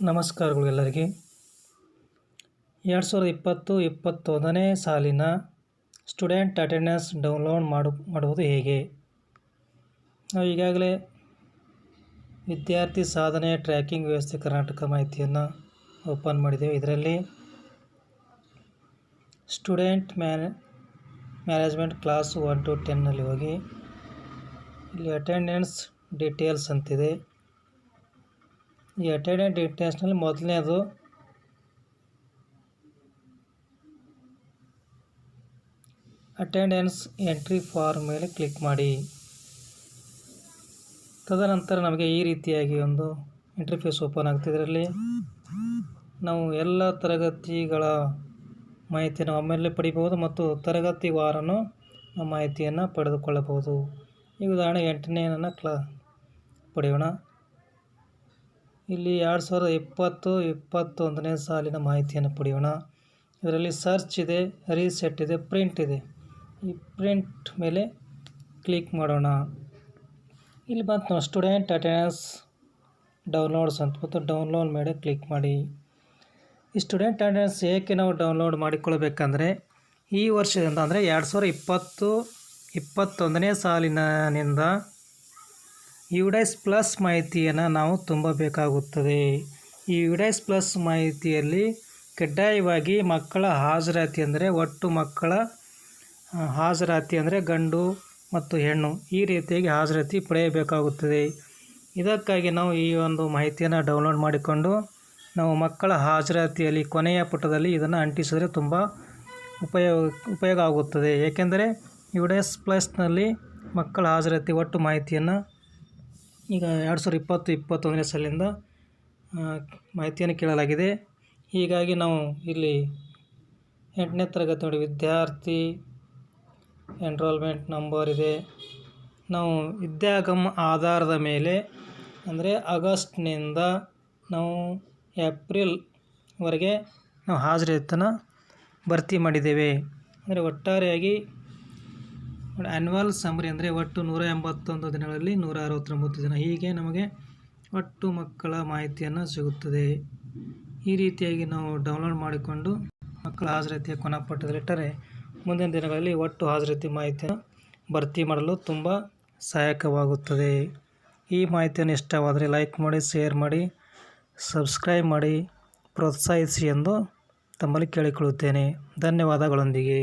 ನಮಸ್ಕಾರಗಳು ಎಲ್ಲರಿಗೆ. 2020-21ನೇ ಸಾಲಿನ ಸ್ಟೂಡೆಂಟ್ ಅಟೆಂಡೆನ್ಸ್ ಡೌನ್ಲೋಡ್ ಮಾಡುವುದು ಹೇಗೆ? ನಾವು ಈಗಾಗಲೇ ವಿದ್ಯಾರ್ಥಿ ಸಾಧನೆ ಟ್ರ್ಯಾಕಿಂಗ್ ವ್ಯವಸ್ಥೆ ಕರ್ನಾಟಕ ಮಾಹಿತಿಯನ್ನು ಓಪನ್ ಮಾಡಿದ್ದೇವೆ. ಇದರಲ್ಲಿ ಸ್ಟೂಡೆಂಟ್ ಮ್ಯಾನೇಜ್ಮೆಂಟ್ ಕ್ಲಾಸ್ 1 to 10ನಲ್ಲಿ ಹೋಗಿ ಇಲ್ಲಿ ಅಟೆಂಡೆನ್ಸ್ ಡೀಟೇಲ್ಸ್ ಅಂತಿದೆ. ಈ ಅಟೆಂಡೆನ್ಸ್ ಡೀಟೇಲ್ಸ್ನಲ್ಲಿ ಮೊದಲನೇದು ಅಟೆಂಡೆನ್ಸ್ ಎಂಟ್ರಿ ಫಾರ್ಮ್ ಮೇಲೆ ಕ್ಲಿಕ್ ಮಾಡಿ. ತದನಂತರ ನಮಗೆ ಈ ರೀತಿಯಾಗಿ ಒಂದು ಇಂಟರ್ಫೇಸ್ ಓಪನ್ ಆಗ್ತದೆ. ಇದರಲ್ಲಿ ನಾವು ಎಲ್ಲ ತರಗತಿಗಳ ಮಾಹಿತಿಯನ್ನು ಒಮ್ಮೆಲೆ ಪಡಿಬಹುದು ಮತ್ತು ತರಗತಿ ವಾರನೂ ಮಾಹಿತಿಯನ್ನು ಪಡೆದುಕೊಳ್ಳಬಹುದು. ಈ ಉದಾಹರಣೆ 8ನೇನ ಪಡೆಯೋಣ. ಇಲ್ಲಿ 2020-21ನೇ ಸಾಲಿನ ಮಾಹಿತಿಯನ್ನು ಪಡೆಯೋಣ. ಇದರಲ್ಲಿ ಸರ್ಚ್ ಇದೆ, ರೀಸೆಟ್ ಇದೆ, ಪ್ರಿಂಟ್ ಇದೆ. ಈ ಪ್ರಿಂಟ್ ಮೇಲೆ ಕ್ಲಿಕ್ ಮಾಡೋಣ. ಇಲ್ಲಿ ಬಂತು ನಾವು ಸ್ಟೂಡೆಂಟ್ ಅಟೆಂಡೆನ್ಸ್ ಡೌನ್ಲೋಡ್ಸ್ ಅಂತ ಮತ್ತು ಡೌನ್ಲೋಡ್ ಮೇಲೆ ಕ್ಲಿಕ್ ಮಾಡಿ. ಈ ಸ್ಟೂಡೆಂಟ್ ಅಟೆಂಡೆನ್ಸ್ ಏಕೆ ನಾವು ಡೌನ್ಲೋಡ್ ಮಾಡಿಕೊಳ್ಳಬೇಕಂದ್ರೆ ಈ ವರ್ಷದಿಂದ ಅಂದರೆ 2020-21ನೇ ಸಾಲಿನಿಂದ UDIS ಪ್ಲಸ್ ಮಾಹಿತಿಯನ್ನು ನಾವು ತುಂಬಬೇಕಾಗುತ್ತದೆ. ಈ UDIS ಪ್ಲಸ್ ಮಾಹಿತಿಯಲ್ಲಿ ಕಡ್ಡಾಯವಾಗಿ ಮಕ್ಕಳ ಹಾಜರಾತಿ ಅಂದರೆ ಒಟ್ಟು ಮಕ್ಕಳ ಹಾಜರಾತಿ ಅಂದರೆ ಗಂಡು ಮತ್ತು ಹೆಣ್ಣು ಈ ರೀತಿಯಾಗಿ ಹಾಜರಾತಿ ಪಡೆಯಬೇಕಾಗುತ್ತದೆ. ಇದಕ್ಕಾಗಿ ನಾವು ಈ ಒಂದು ಮಾಹಿತಿಯನ್ನು ಡೌನ್ಲೋಡ್ ಮಾಡಿಕೊಂಡು ನಾವು ಮಕ್ಕಳ ಹಾಜರಾತಿಯಲ್ಲಿ ಕೊನೆಯ ಪುಟದಲ್ಲಿ ಇದನ್ನು ಅಂಟಿಸಿದರೆ ತುಂಬ ಉಪಯೋಗ ಆಗುತ್ತದೆ. ಏಕೆಂದರೆ UDIS ಪ್ಲಸ್ನಲ್ಲಿ ಮಕ್ಕಳ ಹಾಜರಾತಿ ಒಟ್ಟು ಮಾಹಿತಿಯನ್ನು ಈಗ 2020-21ನೇ ಸಾಲಿನಿಂದ ಮಾಹಿತಿಯನ್ನು ಕೇಳಲಾಗಿದೆ. ಹೀಗಾಗಿ ನಾವು ಇಲ್ಲಿ 8ನೇ ತರಗತಿ ನೋಡಿ ವಿದ್ಯಾರ್ಥಿ ಎನ್ರೋಲ್ಮೆಂಟ್ ನಂಬರ್ ಇದೆ. ನಾವು ವಿದ್ಯಾಗಮ ಆಧಾರದ ಮೇಲೆ ಅಂದರೆ ಆಗಸ್ಟ್ನಿಂದ ನಾವು ಏಪ್ರಿಲ್ವರೆಗೆ ನಾವು ಹಾಜರಾತಿಯನ್ನು ಭರ್ತಿ ಮಾಡಿದ್ದೇವೆ. ಅಂದರೆ ಒಟ್ಟಾರೆಯಾಗಿ ಆ್ಯನ್ಯುವಲ್ ಸಮ್ಮರಿ ಅಂದರೆ ಒಟ್ಟು 181 ದಿನಗಳಲ್ಲಿ 169 ದಿನ ಹೀಗೆ ನಮಗೆ ಒಟ್ಟು ಮಕ್ಕಳ ಮಾಹಿತಿಯನ್ನು ಸಿಗುತ್ತದೆ. ಈ ರೀತಿಯಾಗಿ ನಾವು ಡೌನ್ಲೋಡ್ ಮಾಡಿಕೊಂಡು ಮಕ್ಕಳ ಹಾಜರಾತಿಯ ಕೊನೆಪಟ್ಟದಲ್ಲಿಟ್ಟರೆ ಮುಂದಿನ ದಿನಗಳಲ್ಲಿ ಒಟ್ಟು ಹಾಜರಾತಿ ಮಾಹಿತಿಯನ್ನು ಭರ್ತಿ ಮಾಡಲು ತುಂಬ ಸಹಾಯಕವಾಗುತ್ತದೆ. ಈ ಮಾಹಿತಿಯನ್ನು ಇಷ್ಟವಾದರೆ ಲೈಕ್ ಮಾಡಿ, ಶೇರ್ ಮಾಡಿ, ಸಬ್ಸ್ಕ್ರೈಬ್ ಮಾಡಿ, ಪ್ರೋತ್ಸಾಹಿಸಿ ಎಂದು ತಮ್ಮಲ್ಲಿ ಕೇಳಿಕೊಳ್ಳುತ್ತೇನೆ. ಧನ್ಯವಾದಗಳೊಂದಿಗೆ.